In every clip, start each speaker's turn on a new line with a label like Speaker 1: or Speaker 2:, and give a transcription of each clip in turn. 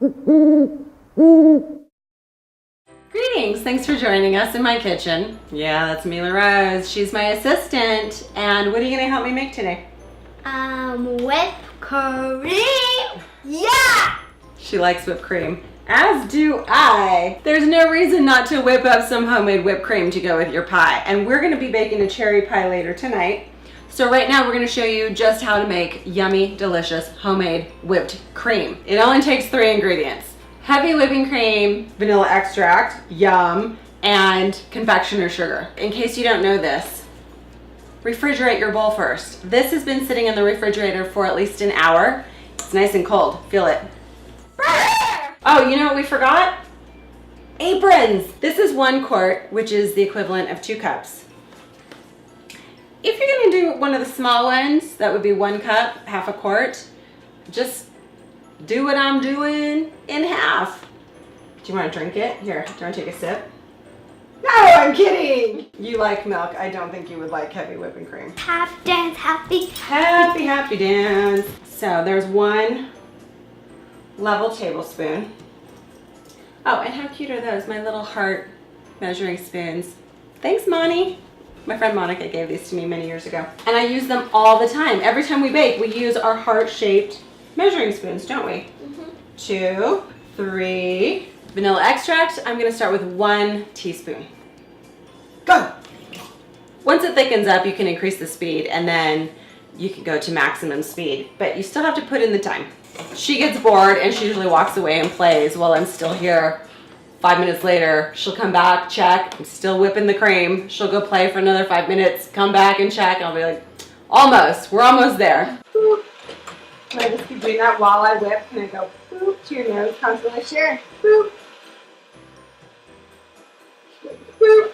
Speaker 1: Greetings, thanks for joining us in my kitchen. Yeah, that's Mila Rose. She's my assistant. And what are you gonna help me make today?
Speaker 2: Whipped cream. Yeah!
Speaker 1: She likes whipped cream, as do I. There's no reason not to whip up some homemade whipped cream to go with your pie. And we're gonna be baking a cherry pie later tonight. So right now we're gonna show you just how to make yummy, delicious, homemade whipped cream. It only takes 3 ingredients. Heavy whipping cream, vanilla extract, yum, and confectioner sugar. In case you don't know this, refrigerate your bowl first. This has been sitting in the refrigerator for at least an hour. It's nice and cold, feel it. Oh, you know what we forgot? Aprons. This is 1 quart, which is the equivalent of 2 cups. If you're gonna do one of the small ones, that would be 1 cup, half a quart. Just do what I'm doing in half. Do you want to drink it? Here, do you want to take a sip? No, I'm kidding. You like milk. I don't think you would like heavy whipping cream.
Speaker 2: Happy dance, happy.
Speaker 1: Happy, happy dance. So there's 1 level tablespoon. Oh, and how cute are those? My little heart measuring spoons. Thanks, Monty. My friend Monica gave these to me many years ago. And I use them all the time. Every time we bake, we use our heart-shaped measuring spoons, don't we? 2, 3. Vanilla extract, I'm gonna start with 1 teaspoon. Go! Once it thickens up, you can increase the speed and then you can go to maximum speed, but you still have to put in the time. She gets bored and she usually walks away and plays while I'm still here. 5 minutes later, she'll come back, check, I'm still whipping the cream. She'll go play for another 5 minutes, come back and check, and I'll be like, almost, we're almost there. Can I just keep doing that while I whip? Can I go boop to your nose constantly?
Speaker 2: Sure.
Speaker 1: Boop. Boop.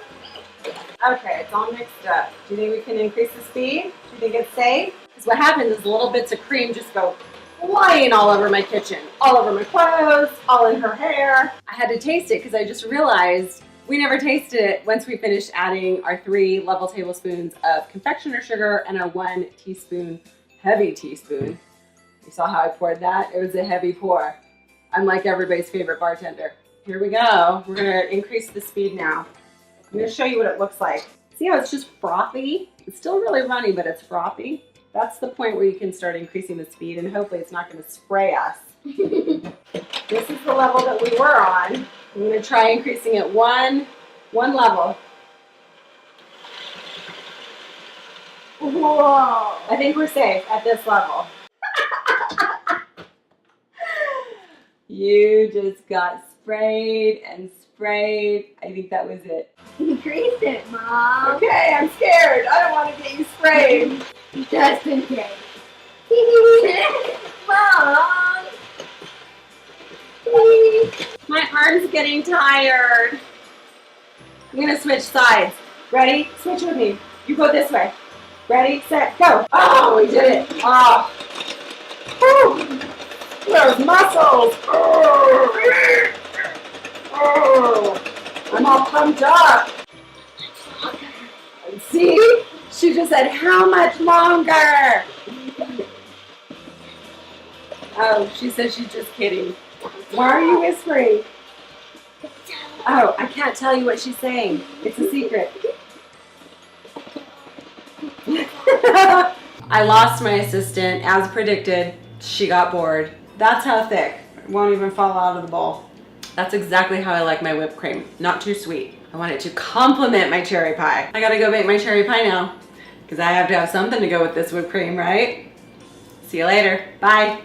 Speaker 1: Okay, it's all mixed up. Do you think we can increase the speed? Do you think it's safe? Because what happens is little bits of cream just go flying all over my kitchen, all over my clothes, all in her hair. I had to taste it because I just realized we never tasted it once we finished adding our 3 level tablespoons of confectioner sugar and our 1 teaspoon, heavy teaspoon. You saw how I poured that? It was a heavy pour. I'm like everybody's favorite bartender. Here we go. We're gonna increase the speed now. I'm gonna show you what it looks like. See how it's just frothy? It's still really runny, but it's frothy. That's the point where you can start increasing the speed and hopefully it's not gonna spray us. This is the level that we were on. I'm gonna try increasing it one level. Whoa! I think we're safe at this level. You just got sprayed and sprayed. I think that was it.
Speaker 2: Increase it, Mom.
Speaker 1: Okay, I'm scared. I don't want to get you sprayed.
Speaker 2: Just in case. Mom.
Speaker 1: My arm's getting tired. I'm gonna switch sides. Ready? Switch with me. You go this way. Ready, set, go. Oh, we did it. Oh. Woo. Those muscles. Oh. Oh. I'm all pumped up. And see? She just said, how much longer? Oh, she said she's just kidding. Why are you whispering? Oh, I can't tell you what she's saying. It's a secret. I lost my assistant, as predicted. She got bored. That's how thick. It won't even fall out of the bowl. That's exactly how I like my whipped cream. Not too sweet. I want it to complement my cherry pie. I gotta go bake my cherry pie now because I have to have something to go with this whipped cream, right? See you later. Bye.